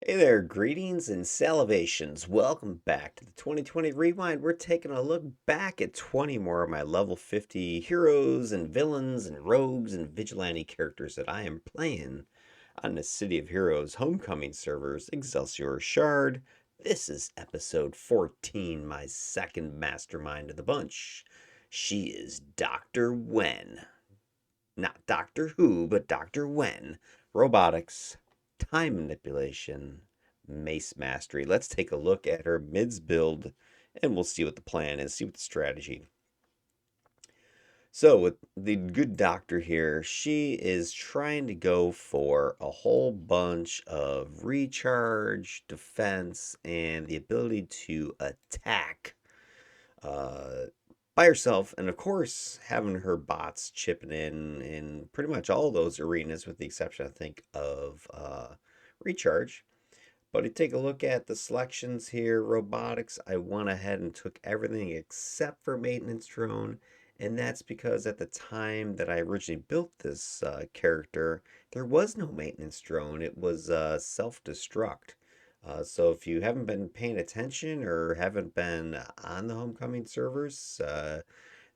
Hey there, greetings and salivations. Welcome back to the 2020 Rewind. We're taking a look back at 20 more of my level 50 heroes and villains and rogues and vigilante characters that I am playing on the City of Heroes Homecoming servers, Excelsior Shard. This is episode 14, my second mastermind of the bunch. She is Doctor Nguyen. Not Doctor Who, but Doctor Nguyen. Robotics, time manipulation, Mace mastery. Let's take a look at her mids build and we'll see what the plan is, see what the strategy. So, with the good doctor here, she is trying to go for a whole bunch of recharge, defense, and the ability to attack uh, by herself, and of course, having her bots chipping in pretty much all those arenas, with the exception, I think, of recharge. But you take a look at the selections here, robotics. I went ahead and took everything except for maintenance drone, and that's because at the time that I originally built this character, there was no maintenance drone. It was self-destruct. So if you haven't been paying attention or haven't been on the Homecoming servers,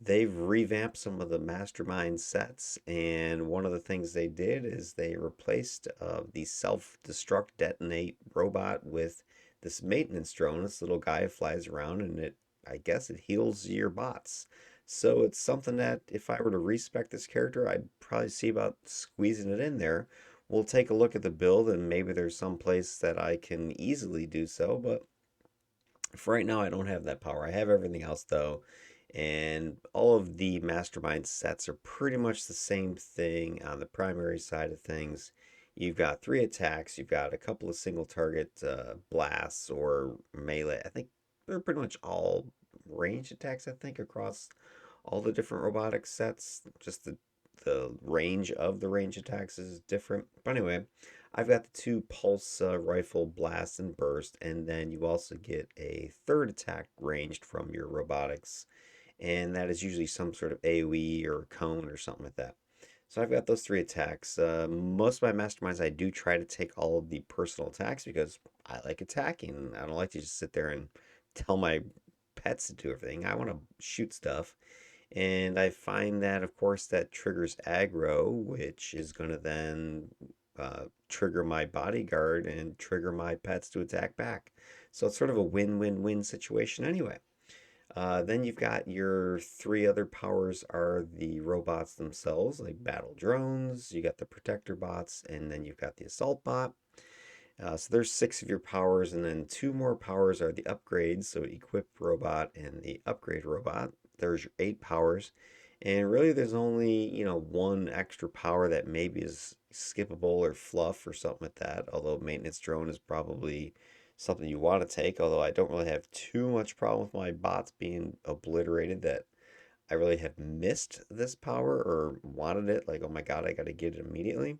they've revamped some of the Mastermind sets, and one of the things they did is they replaced the self-destruct detonate robot with this maintenance drone. This little guy flies around, and I guess it heals your bots. So it's something that if I were to respec this character, I'd probably see about squeezing it in there. We'll take a look at the build, and maybe there's some place that I can easily do so, but for right now, I don't have that power. I have everything else though, and all of the mastermind sets are pretty much the same thing on the primary side of things. You've got three attacks, you've got a couple of single target blasts or melee. I think they're pretty much all range attacks, I think, across all the different robotic sets. Just the range of the range attacks is different. But anyway, I've got the two pulse rifle blast and burst, and then you also get a third attack ranged from your robotics, and that is usually some sort of AoE or cone or something like that. So I've got those three attacks. Most of my masterminds, I do try to take all of the personal attacks because I like attacking. I don't like to just sit there and tell my pets to do everything. I want to shoot stuff. And I find that, of course, that triggers aggro, which is going to then trigger my bodyguard and trigger my pets to attack back. So it's sort of a win-win-win situation anyway. Then you've got your three other powers are the robots themselves, like battle drones. You got the protector bots, and then you've got the assault bot. So there's six of your powers, and then two more powers are the upgrades. So equip robot and the upgrade robot. There's your eight powers. And really, there's only, one extra power that maybe is skippable or fluff or something like that. Although maintenance drone is probably something you want to take. Although I don't really have too much problem with my bots being obliterated that I really have missed this power or wanted it. Like, oh my God, I got to get it immediately.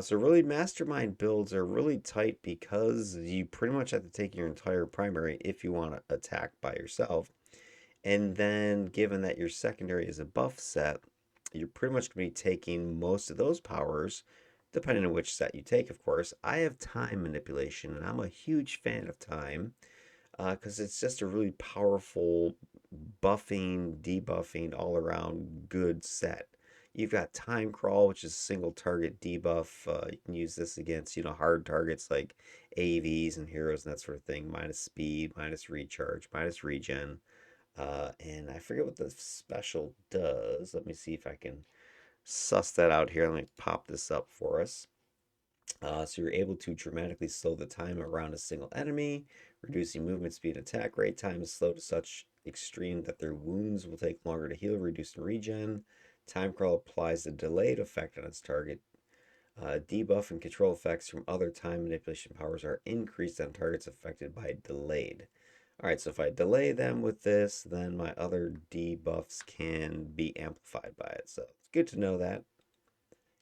So really, mastermind builds are really tight because you pretty much have to take your entire primary if you want to attack by yourself. And then, given that your secondary is a buff set, you're pretty much going to be taking most of those powers, depending on which set you take, of course. I have time manipulation, and I'm a huge fan of time because it's just a really powerful buffing, debuffing, all around good set. You've got time crawl, which is a single target debuff. You can use this against, hard targets like AVs and heroes and that sort of thing. Minus speed, minus recharge, minus regen. And I forget what the special does. Let me see if I can suss that out here. Let me pop this up for us. So you're able to dramatically slow the time around a single enemy, reducing movement speed and attack rate. Time is slowed to such extreme that their wounds will take longer to heal, reducing regen. Time crawl applies a delayed effect on its target. Debuff and control effects from other time manipulation powers are increased on targets affected by delayed. All right, so if I delay them with this, then my other debuffs can be amplified by it. So it's good to know that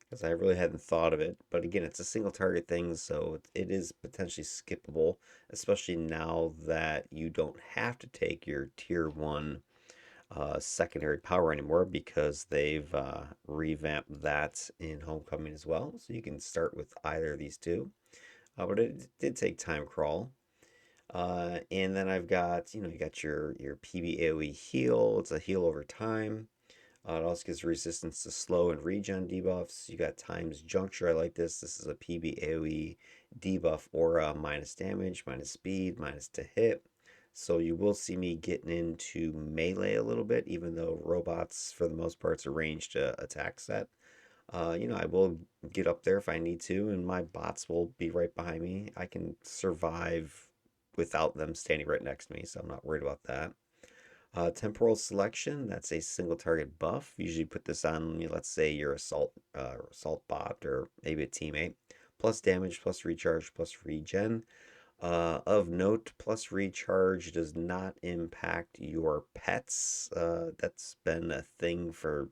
because I really hadn't thought of it. But again, it's a single target thing, so it is potentially skippable, especially now that you don't have to take your tier one secondary power anymore because they've revamped that in Homecoming as well. So you can start with either of these two. But it did take time crawl. And then I've got, you got your PB AoE heal. It's a heal over time. It also gives resistance to slow and regen debuffs. You got Times Juncture. I like this. This is a PB AoE debuff aura, minus damage, minus speed, minus to hit. So you will see me getting into melee a little bit, even though robots, for the most part, is a ranged attack set. I will get up there if I need to, and my bots will be right behind me. I can survive without them standing right next to me, so I'm not worried about that. Temporal selection, that's a single target buff. Usually put this on, let's say your assault bot or maybe a teammate. Plus damage, plus recharge, plus regen. Of note, plus recharge does not impact your pets. That's been a thing for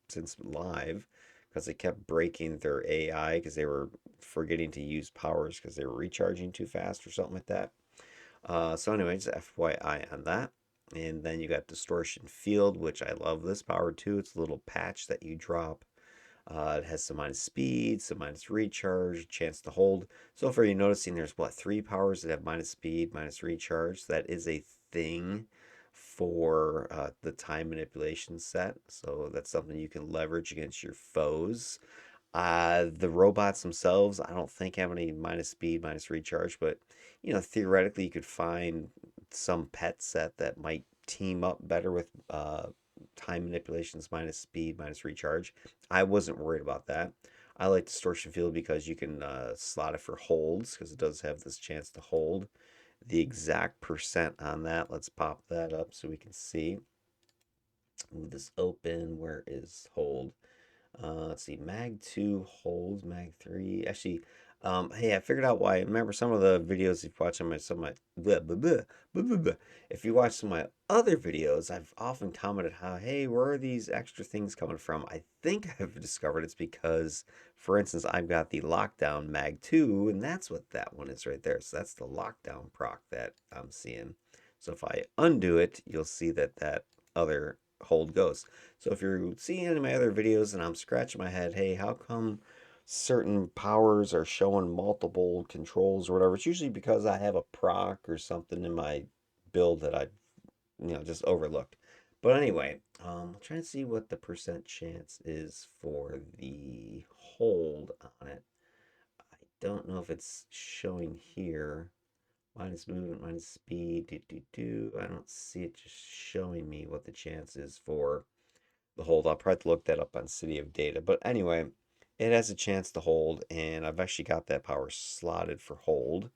since live because they kept breaking their AI because they were forgetting to use powers because they were recharging too fast or something like that. So anyways, FYI on that. And then you got Distortion Field, which I love this power too. It's a little patch that you drop. It has some minus speed, some minus recharge, chance to hold. So far, you're noticing there's what, three powers that have minus speed, minus recharge. So that is a thing for the time manipulation set. So that's something you can leverage against your foes. The robots themselves, I don't think have any minus speed, minus recharge, but theoretically, you could find some pet set that might team up better with time manipulations, minus speed, minus recharge. I wasn't worried about that. I like Distortion Field because you can slot it for holds because it does have this chance to hold. The exact percent on that, let's pop that up so we can see. Move this open. Where is hold? Let's see, Mag 2 holds, Mag 3. Actually, hey, I figured out why. Remember some of the videos you've watched on some of my, blah, blah, blah, blah, blah, blah. If you watch some of my other videos, I've often commented how, hey, where are these extra things coming from? I think I've discovered it's because, for instance, I've got the Lockdown Mag 2, and that's what that one is right there. So that's the Lockdown proc that I'm seeing. So if I undo it, you'll see that that other hold goes. So if you're seeing any of my other videos and I'm scratching my head, hey, how come certain powers are showing multiple controls or whatever? It's usually because I have a proc or something in my build that I, just overlooked. But anyway, I'm trying to see what the percent chance is for the hold on it. I don't know if it's showing here. Minus movement, minus speed, I don't see it just showing me what the chance is for the hold. I'll probably look that up on City of Data. But anyway, it has a chance to hold, and I've actually got that power slotted for hold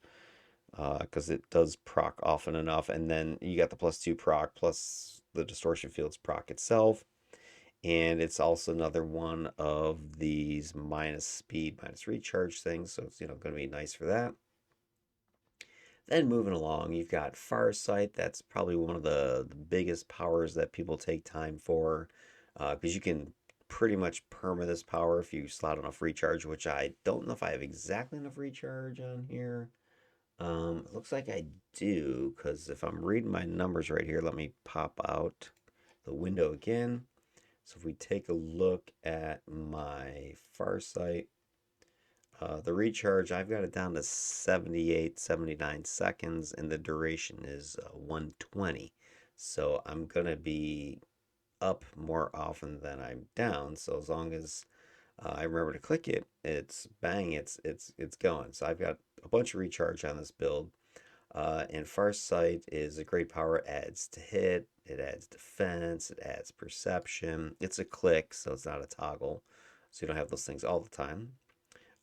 because it does proc often enough. And then you got the +2 proc plus the distortion fields proc itself. And it's also another one of these minus speed, minus recharge things. So it's going to be nice for that. Then moving along, you've got Farsight. That's probably one of the biggest powers that people take time for because you can pretty much perma this power if you slot enough recharge, which I don't know if I have exactly enough recharge on here. It looks like I do because if I'm reading my numbers right here, let me pop out the window again. So if we take a look at my Farsight, the recharge, I've got it down to 78, 79 seconds, and the duration is 120. So I'm going to be up more often than I'm down. So as long as I remember to click it, it's bang, it's going. So I've got a bunch of recharge on this build. And Farsight is a great power. It adds to hit, it adds defense, it adds perception. It's a click, so it's not a toggle. So you don't have those things all the time.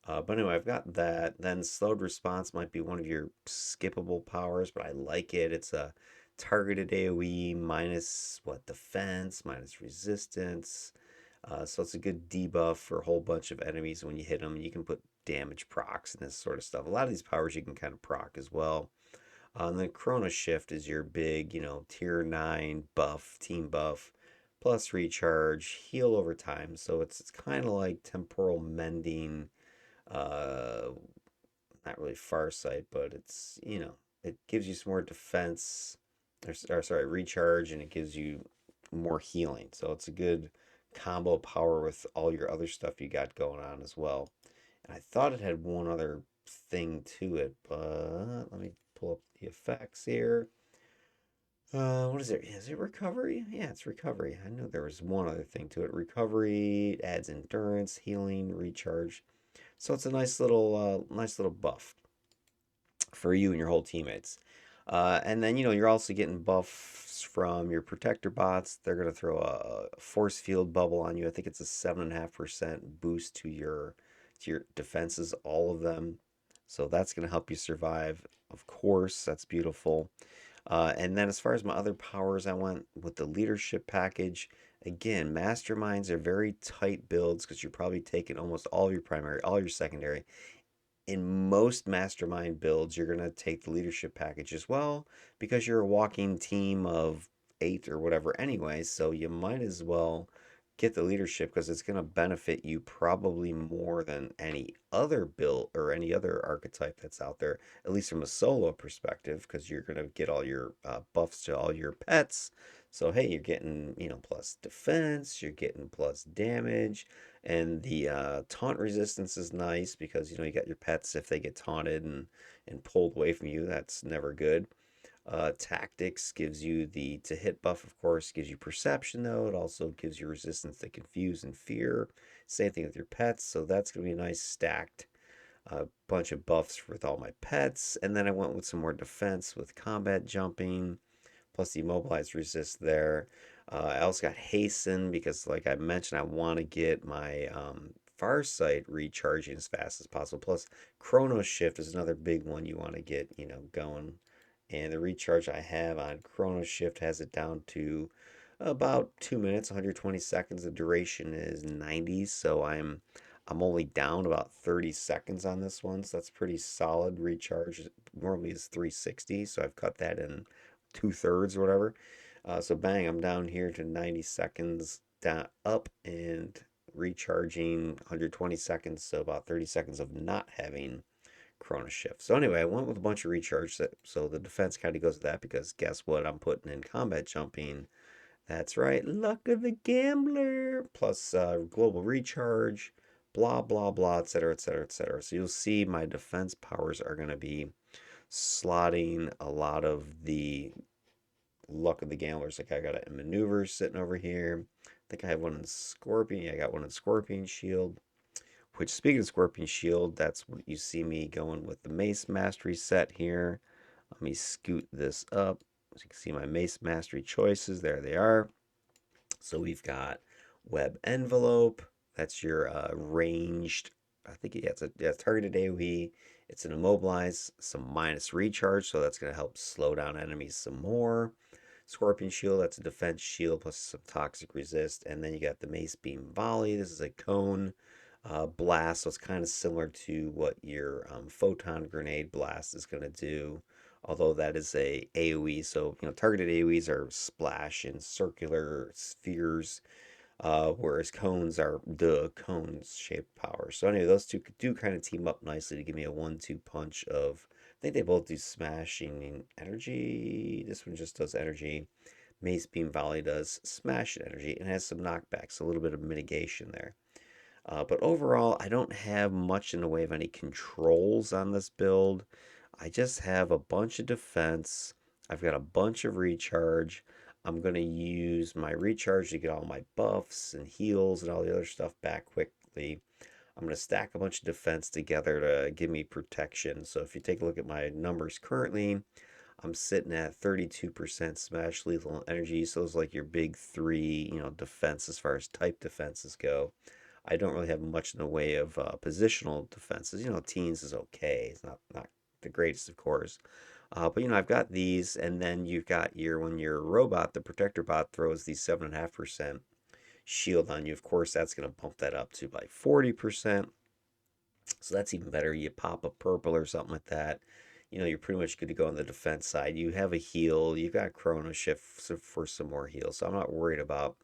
But anyway, I've got that. Then slowed response might be one of your skippable powers, but I like it. It's a targeted AoE minus what defense, minus resistance. So it's a good debuff for a whole bunch of enemies. When you hit them, you can put damage procs and this sort of stuff. A lot of these powers you can kind of proc as well. And then Chrono Shift is your big, tier 9 buff, team buff, plus recharge, heal over time. So it's kind of like temporal mending, uh, not really Farsight, but it gives you some more defense, or sorry, recharge, and it gives you more healing. So it's a good combo power with all your other stuff you got going on as well. And I thought it had one other thing to it, but let me pull up the effects here. What is it? Is it recovery? Yeah, it's recovery. I knew there was one other thing to it. Recovery adds endurance, healing, recharge. So it's a nice little buff for you and your whole teammates. And then, you're also getting buffs from your protector bots. They're going to throw a force field bubble on you. I think it's a 7.5% boost to your defenses, all of them. So that's going to help you survive. Of course, that's beautiful. And then as far as my other powers, I went with the leadership package. Again, masterminds are very tight builds because you're probably taking almost all your primary, all your secondary, in most mastermind builds, you're going to take the leadership package as well because you're a walking team of eight or whatever anyway. So you might as well get the leadership because it's going to benefit you probably more than any other build or any other archetype that's out there, at least from a solo perspective, because you're going to get all your buffs to all your pets. So, hey, you're getting, plus defense, you're getting plus damage, and the taunt resistance is nice because you got your pets if they get taunted and pulled away from you. That's never good. Tactics gives you the to hit buff, of course, gives you perception though. It also gives you resistance to confuse and fear. Same thing with your pets, so that's gonna be a nice stacked bunch of buffs with all my pets. And then I went with some more defense with combat jumping plus the immobilized resist there. I also got hasten because, like I mentioned, I want to get my Farsight recharging as fast as possible. Plus, Chrono Shift is another big one you want to get, going. And the recharge I have on Chrono Shift has it down to about 2 minutes, 120 seconds. The duration is 90, so I'm only down about 30 seconds on this one, so that's pretty solid recharge. Normally is 360, so I've cut that in 2/3 or whatever. So bang, I'm down here to 90 seconds down up and recharging 120 seconds, so about 30 seconds of not having Chrono Shift. So anyway, I went with a bunch of recharge, so the defense kind of goes with that because guess what? I'm putting in combat jumping. That's right, luck of the gambler plus global recharge, blah blah blah, etc. etc. etc. So you'll see my defense powers are going to be slotting a lot of the luck of the gamblers. Like I got a maneuver sitting over here. I think I have one in Scorpion. Yeah, I got one in Scorpion Shield. Which, speaking of Scorpion Shield, that's what you see me going with the Mace Mastery set here. Let me scoot this up so you can see my Mace Mastery choices. There they are. So we've got Web Envelope. That's your ranged. I think it's targeted AoE. It's an immobilize, some minus recharge, so that's going to help slow down enemies some more. Scorpion Shield, that's a defense shield plus some toxic resist. And then you got the Mace Beam Volley. This is a cone blast, so it's kind of similar to what your Photon Grenade Blast is going to do. Although that is a AoE, so targeted AoEs are splash and circular spheres, whereas cones are the cones shaped power. So anyway, those two do kind of team up nicely to give me a 1-2 punch of. I think they both do smashing energy. This one just does energy. Mace Beam Volley does smash energy and has some knockbacks, a little bit of mitigation there. But overall, I don't have much in the way of any controls on this build. I just have a bunch of defense. I've got a bunch of recharge. I'm going to use my recharge to get all my buffs and heals and all the other stuff back quickly. I'm going to stack a bunch of defense together to give me protection. So if you take a look at my numbers currently, I'm sitting at 32% smash lethal energy. So those are like your big three, defense as far as type defenses go. I don't really have much in the way of positional defenses. Teens is okay. It's not the greatest, of course. But I've got these, and then you've got when your robot, the protector bot, throws the 7.5% shield on you. Of course, that's going to bump that up to like 40%. So that's even better. You pop a purple or something like that. You're pretty much good to go on the defense side. You have a heal. You've got Chrono Shift for some more heals. So I'm not worried about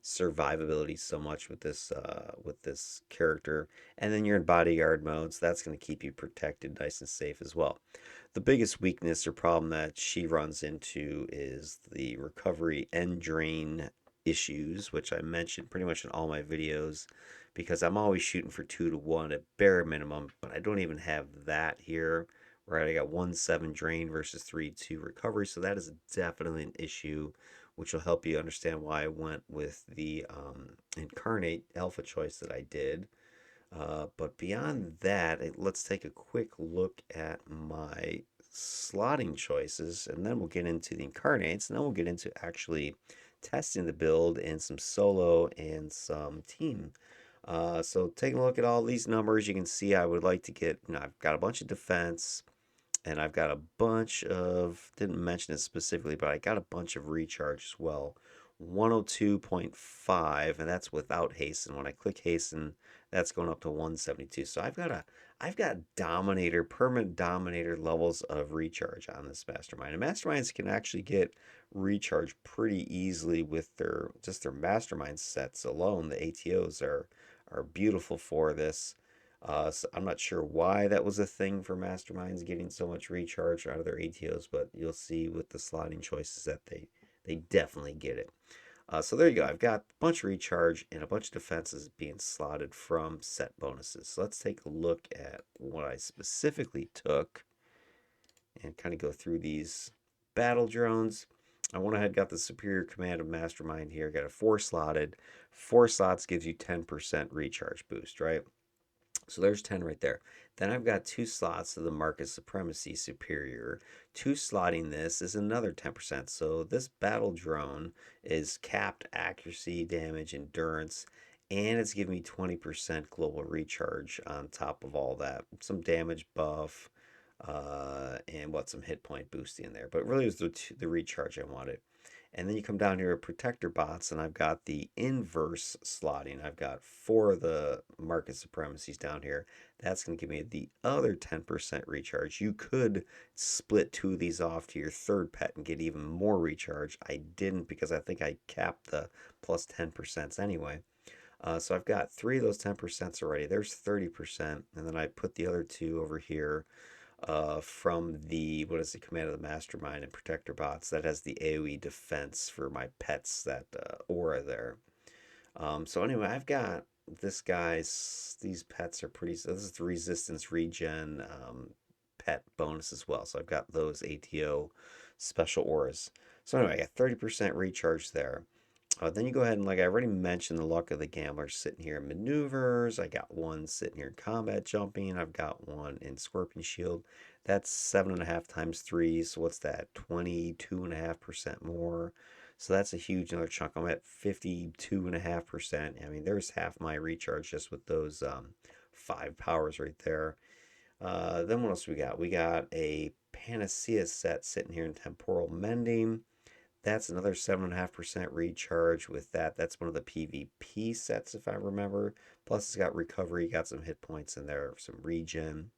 survivability so much with this character. And then you're in bodyguard mode, so that's going to keep you protected, nice and safe as well. The biggest weakness or problem that she runs into is the recovery and drain issues, which I mentioned pretty much in all my videos because I'm always shooting for 2 to 1 at bare minimum, but I don't even have that here. Right, I got 1-7 drain versus 3-2 recovery, so that is definitely an issue, which will help you understand why I went with the incarnate alpha choice that I did. But beyond that, let's take a quick look at my slotting choices, and then we'll get into the incarnates, and then we'll get into actually testing the build in some solo and some team. So taking a look at all these numbers, you can see I would like to get, I've got a bunch of defense, and I've got a bunch of, didn't mention it specifically, but I got a bunch of recharge as well. 102.5, and that's without hasten. When I click hasten, that's going up to 172. So I've got dominator, permanent dominator levels of recharge on this mastermind. And masterminds can actually get recharge pretty easily with their mastermind sets alone. The ATOs are beautiful for this. So I'm not sure why that was a thing for masterminds getting so much recharge out of their ATOs, but you'll see with the slotting choices that they definitely get it. So there you go. I've got a bunch of recharge and a bunch of defenses being slotted from set bonuses. So let's take a look at what I specifically took and kind of go through these battle drones. I went ahead, got the superior command of mastermind here. Got a 4 slotted. 4 slots gives you 10% recharge boost, right? So there's 10 right there. Then I've got 2 slots of the Market Supremacy Superior. 2 slotting this is another 10%. So this battle drone is capped accuracy, damage, endurance, and it's giving me 20% global recharge on top of all that. Some damage buff, and some hit point boosting in there. But really, it was the recharge I wanted. And then you come down here at protector bots, and I've got the inverse slotting. I've got 4 of the market supremacies down here. That's going to give me the other 10% recharge. You could split 2 of these off to your third pet and get even more recharge. I didn't because I think I capped the plus 10% anyway. So I've got 3 of those 10% already. There's 30%. And then I put the other 2 over here from the what is the command of the mastermind and protector bots that has the AoE defense for my pets, that aura there. So anyway, I've got these pets are pretty, so this is the resistance regen pet bonus as well. So I've got those ATO special auras. So anyway, I got 30% recharge there. Then you go ahead and, like I already mentioned, the luck of the gambler sitting here in maneuvers. I got one sitting here in combat jumping. I've got one in scorpion shield. That's 7.5 times 3. So what's that? 22.5% more. So that's a huge another chunk. I'm at 52.5%. I mean, there's half my recharge just with those 5 powers right there. Then what else we got? We got a panacea set sitting here in temporal mending. That's another 7.5% recharge with that. That's one of the PvP sets, if I remember. Plus, it's got recovery, got some hit points in there, some regen.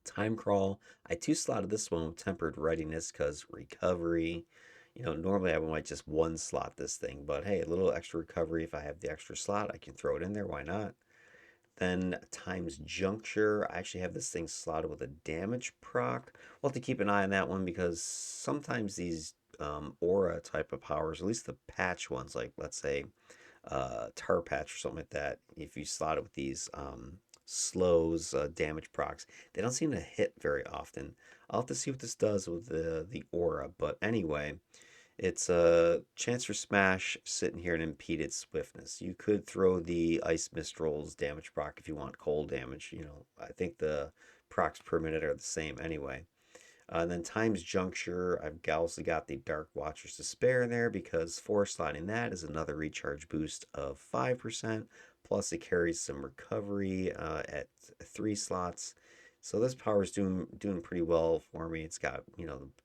Time crawl. I 2 slotted this one with tempered readiness because recovery. Normally I might just 1 slot this thing, but hey, a little extra recovery. If I have the extra slot, I can throw it in there. Why not? Then times juncture. I actually have this thing slotted with a damage proc. We'll have to keep an eye on that one because sometimes these aura type of powers, at least the patch ones, like let's say tar patch or something like that, if you slot it with these slows, damage procs, they don't seem to hit very often. I'll have to see what this does with the aura, but anyway, it's a chance for smash sitting here and impeded swiftness. You could throw the ice mistral's damage proc if you want cold damage. I think the procs per minute are the same anyway. And then times juncture, I've also got the Dark Watcher's Despair in there because 4 slotting that is another recharge boost of 5%. Plus it carries some recovery at 3 slots. So this power is doing pretty well for me. It's got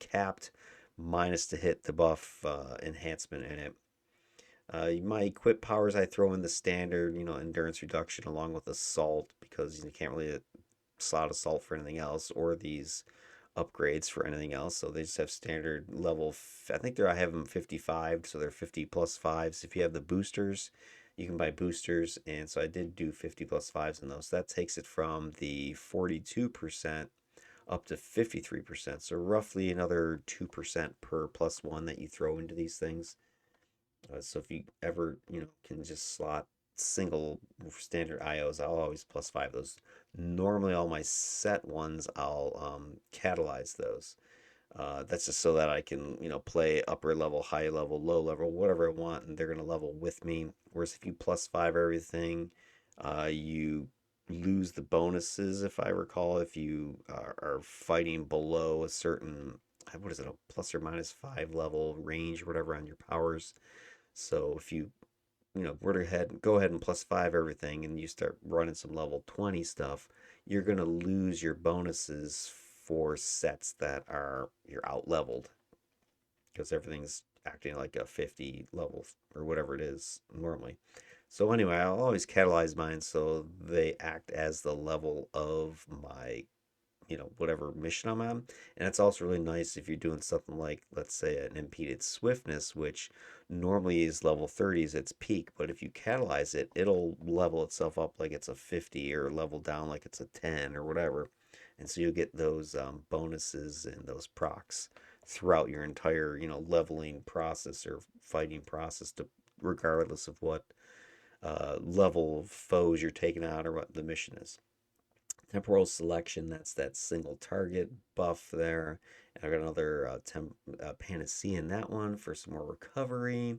capped minus to hit the buff enhancement in it. My equip powers I throw in the standard, endurance reduction along with assault because you can't really slot assault for anything else or these upgrades for anything else. So they just have standard level. I think I have them 55, so they're 50 plus 5s. If you have the boosters, you can buy boosters, and so I did do 50 plus 5s in those. So that takes it from the 42% up to 53%. So roughly another 2% per plus 1 that you throw into these things. So if you ever, can just slot single standard IOs, I'll always plus five those. Normally, all my set ones, I'll catalyze those. That's just so that I can, play upper level, high level, low level, whatever I want, and they're gonna level with me. Whereas if you plus five everything, you lose the bonuses, if I recall, if you are fighting below a certain, what is it, a plus or minus five level range or whatever on your powers. So if you were to go ahead and plus five everything and you start running some level 20 stuff, you're going to lose your bonuses for sets that are you're out leveled because everything's acting like a 50 level or whatever it is normally. So anyway, I'll always catalyze mine so they act as the level of my whatever mission I'm on. And it's also really nice if you're doing something like, let's say, an impeded swiftness, which normally is level 30s its peak, but if you catalyze it, it'll level itself up like it's a 50 or level down like it's a 10 or whatever. And so you'll get those bonuses and those procs throughout your entire, leveling process or fighting process, to regardless of what level of foes you're taking out or what the mission is. Temporal selection, that's that single target buff there. And I got another panacea in that one for some more recovery.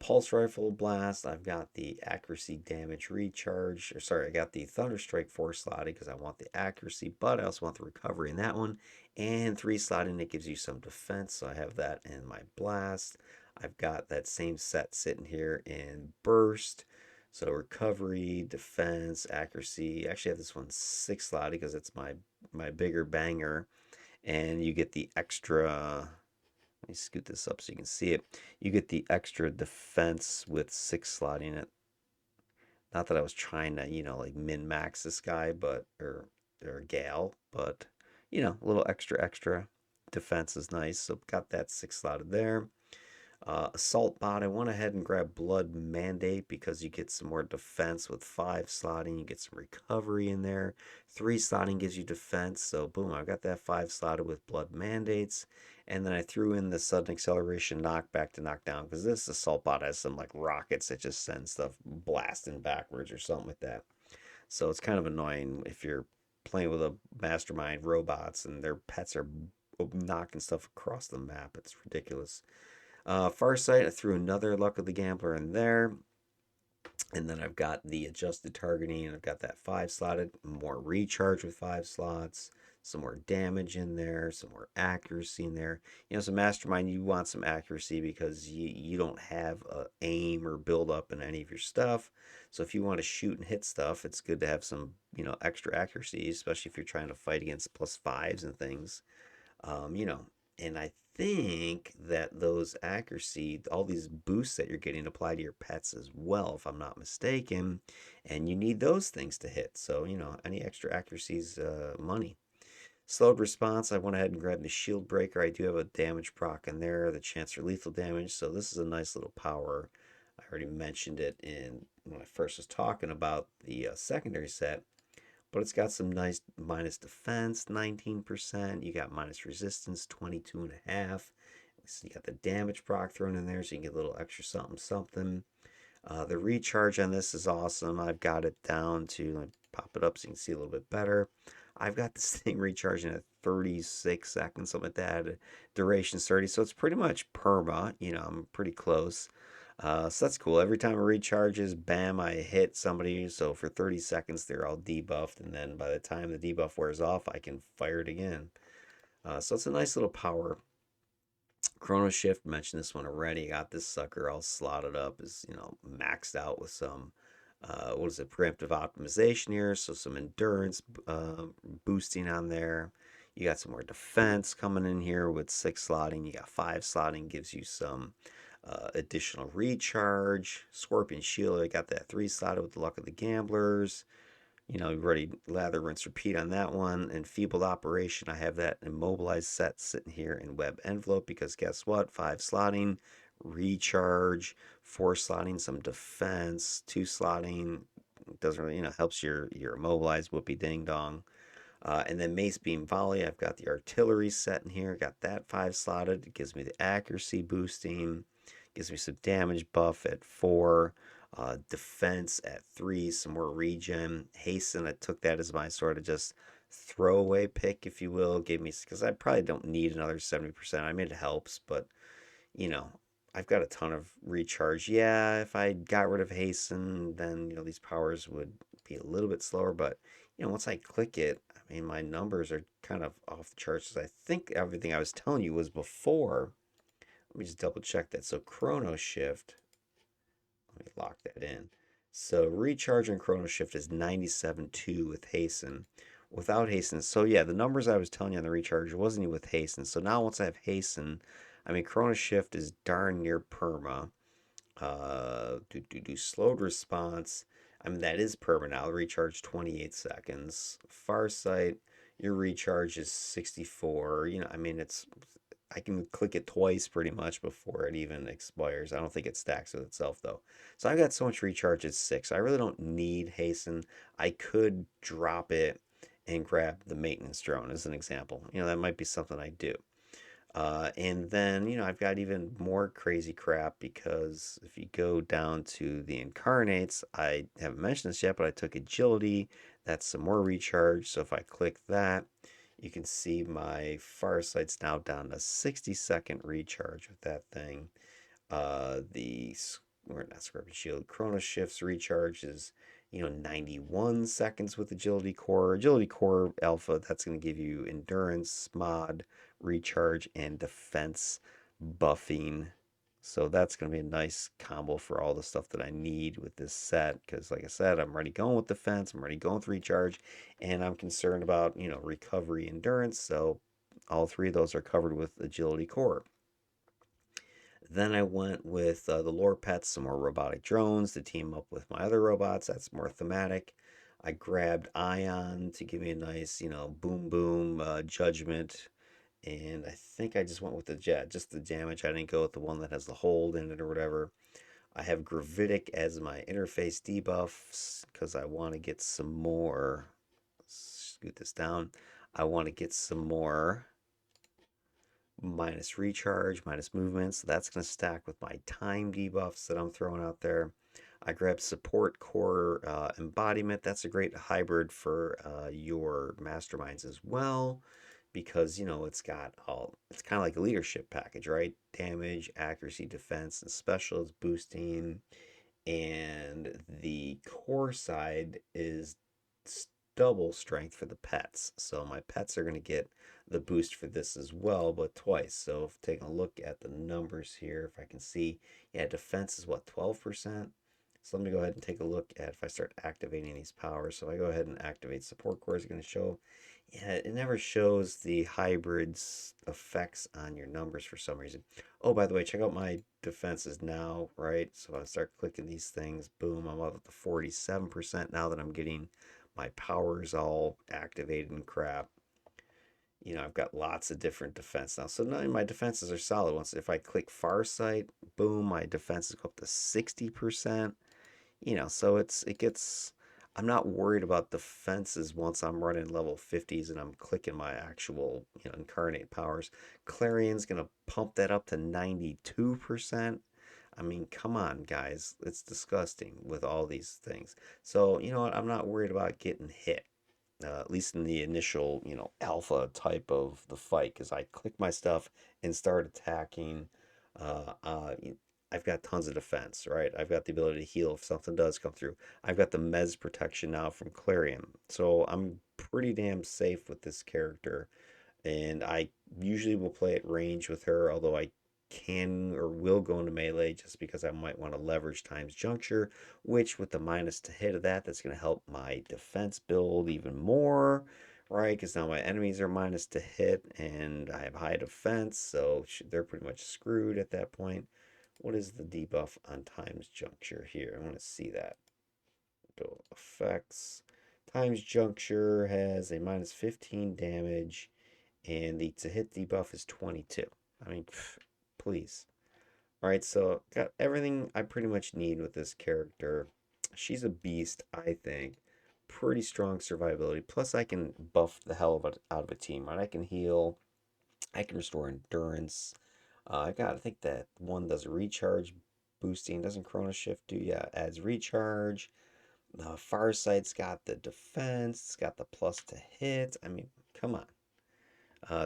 Pulse rifle blast. I've got the accuracy damage recharge. Or sorry, I got the thunderstrike 4 slotting because I want the accuracy, but I also want the recovery in that one. And 3 slotting, it gives you some defense, so I have that in my blast. I've got that same set sitting here in burst. So recovery, defense, accuracy. Actually, I have this one 6 slotted because it's my bigger banger, and you get the extra. Let me scoot this up so you can see it. You get the extra defense with 6 slotting it. Not that I was trying to, like min max this guy, but or gal, but a little extra defense is nice. So got that 6 slotted there. Assault bot, I went ahead and grabbed Blood Mandate because you get some more defense with 5 slotting. You get some recovery in there. 3 slotting gives you defense. So, boom, I got that 5 slotted with Blood Mandates. And then I threw in the sudden acceleration knockback to knock down because this assault bot has some like rockets that just send stuff blasting backwards or something like that. So, it's kind of annoying if you're playing with a mastermind robots and their pets are knocking stuff across the map. It's ridiculous. Farsight, I threw another Luck of the Gambler in there. And then I've got the adjusted targeting, and I've got that 5 slotted, more recharge with 5 slots, some more damage in there, some more accuracy in there. So Mastermind, you want some accuracy because you don't have a aim or build up in any of your stuff. So if you want to shoot and hit stuff, it's good to have some, extra accuracy, especially if you're trying to fight against plus fives and things. Um, you know, and I think that those accuracy, all these boosts that you're getting apply to your pets as well, if I'm not mistaken. And you need those things to hit. So, any extra accuracy is money. Slowed response, I went ahead and grabbed the shield breaker. I do have a damage proc in there, the chance for lethal damage. So this is a nice little power. I already mentioned it in when I first was talking about the secondary set, but it's got some nice minus defense, 19%. You got minus resistance, 22.5. So you got the damage proc thrown in there, so you can get a little extra something, something. The recharge on this is awesome. I've got it down to, like, pop it up so you can see a little bit better. I've got this thing recharging at 36 seconds, something like that. Duration's 30, so it's pretty much perma. I'm pretty close. So that's cool. Every time it recharges, bam, I hit somebody. So for 30 seconds, they're all debuffed. And then by the time the debuff wears off, I can fire it again. So it's a nice little power. Chrono Shift, mentioned this one already. Got this sucker all slotted up, is maxed out with some what is it, preemptive optimization here. So some endurance boosting on there. You got some more defense coming in here with 6 slotting. You got 5 slotting, gives you some additional recharge. Scorpion Shield, I got that 3 slotted with the Luck of the Gamblers. You've already lather, rinse, repeat on that one. Enfeebled Operation, I have that immobilized set sitting here in Web Envelope because guess what? 5 slotting, recharge, 4 slotting, some defense, 2 slotting. Doesn't really, helps your immobilized whoopee ding dong. And then Mace Beam Volley, I've got the artillery set in here. Got that 5 slotted. It gives me the accuracy boosting. Gives me some damage buff at 4. Defense at 3, some more regen. Hasten, I took that as my sort of just throwaway pick, if you will. Gave me, because I probably don't need another 70%. I mean, it helps, but you know, I've got a ton of recharge. Yeah, if I got rid of hasten, then these powers would be a little bit slower. But once I click it, I mean, my numbers are kind of off the charts. I think everything I was telling you was before. Let me just double check that. So Chrono Shift, let me lock that in. So recharge and Chrono Shift is 97.2 with hasten. Without hasten, so yeah, the numbers I was telling you on the recharge wasn't even with hasten. So now once I have hasten, I mean Chrono Shift is darn near perma. Do slowed response. I mean that is perma now. Recharge 28 seconds. Farsight, your recharge is 64. I mean I can click it twice pretty much before it even expires. I don't think it stacks with itself though. So I've got so much recharge at 6. I really don't need hasten. I could drop it and grab the maintenance drone as an example. That might be something I do. And then, I've got even more crazy crap because if you go down to the incarnates, I haven't mentioned this yet, but I took agility. That's some more recharge. So if I click that, you can see my Farsight's now down to 60-second recharge with that thing. The or not Scorpion Shield Chrono Shift's recharge is 91 seconds with Agility Core. Agility Core Alpha, that's going to give you endurance, mod, recharge, and defense buffing. So that's going to be a nice combo for all the stuff that I need with this set. Because, like I said, I'm already going with defense, I'm already going with recharge, and I'm concerned about, recovery, endurance. So all three of those are covered with Agility Core. Then I went with the lore pets, some more robotic drones to team up with my other robots. That's more thematic. I grabbed Ion to give me a nice, boom boom judgment. And I think I just went with the jet, just the damage. I didn't go with the one that has the hold in it or whatever. I have Gravitic as my interface debuffs because I want to get some more. Scoot this down. I want to get some more minus recharge, minus movement. So that's going to stack with my time debuffs that I'm throwing out there. I grabbed support core embodiment. That's a great hybrid for your masterminds as well because it's kind of like a leadership package, right? Damage, accuracy, defense, and special is boosting, and the core side is double strength for the pets. So my pets are going to get the boost for this as well, but twice. So if taking a look at the numbers here, if I can see, yeah, defense is what, 12%? So let me go ahead and take a look at if I start activating these powers. So I go ahead and activate support core, is going to show. Yeah, it never shows the hybrids effects on your numbers for some reason. Oh, by the way, check out my defenses now, right? So I start clicking these things, boom, I'm up to 47% now that I'm getting my powers all activated and crap. I've got lots of different defense now. So now my defenses are solid ones. If I click Farsight, boom, my defenses go up to 60%. So it gets, I'm not worried about defenses once I'm running level 50s and I'm clicking my actual, incarnate powers. Clarion's gonna pump that up to 92%. I mean, come on, guys. It's disgusting with all these things. So, you know what? I'm not worried about getting hit, at least in the initial, alpha type of the fight, because I click my stuff and start attacking. Uh, uh, I've got tons of defense, right? I've got the ability to heal if something does come through. I've got the Mez protection now from Clarion. So I'm pretty damn safe with this character, and I usually will play at range with her, although I can or will go into melee just because I might want to leverage times juncture, which with the minus to hit of that's going to help my defense build even more, right? Because now my enemies are minus to hit and I have high defense, so they're pretty much screwed at that point. What is the debuff on times juncture here? I want to see that. Go effects. Times juncture has a minus 15 damage and the to hit debuff is 22. I mean, please. All right, so got everything I pretty much need with this character. She's a beast, I think. Pretty strong survivability. Plus, I can buff the hell of out of a team. Right? I can heal. I can restore endurance. I think that one does a recharge boosting. Doesn't Chrono Shift do? Yeah, adds recharge. The Farsight's got the defense. It's got the plus to hit. I mean, come on.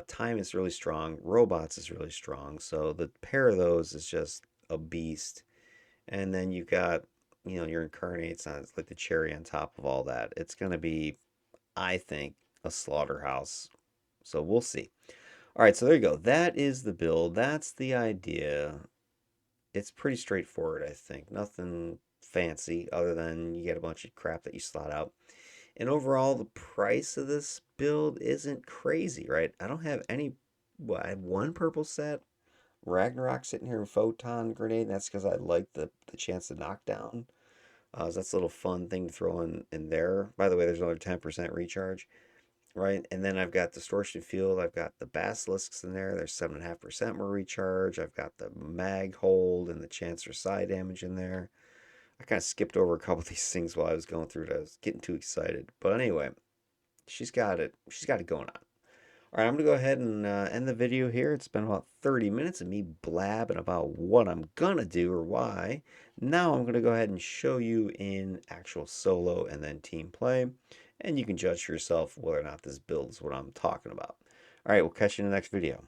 Time is really strong. Robots is really strong. So the pair of those is just a beast. And then you've got, your incarnates on it's like the cherry on top of all that. It's gonna be, I think, a slaughterhouse. So we'll see. All right, so there you go. That is the build. That's the idea. It's pretty straightforward, I think. Nothing fancy other than you get a bunch of crap that you slot out. And overall, the price of this build isn't crazy, right? I don't have any. Well, I have one purple set, Ragnarok sitting here in Photon Grenade. And that's because I like the chance to knock down. So that's a little fun thing to throw in there. By the way, there's another 10% recharge, right? And then I've got Distortion Field. I've got the Basilisks in there. There's 7.5% more recharge. I've got the Mag Hold and the chance for side damage in there. I kind of skipped over a couple of these things while I was going through it. I was getting too excited. But anyway, she's got it. She's got it going on. All right, I'm going to go ahead and end the video here. It's been about 30 minutes of me blabbing about what I'm going to do or why. Now I'm going to go ahead and show you in actual solo and then team play. And you can judge for yourself whether or not this build is what I'm talking about. All right, we'll catch you in the next video.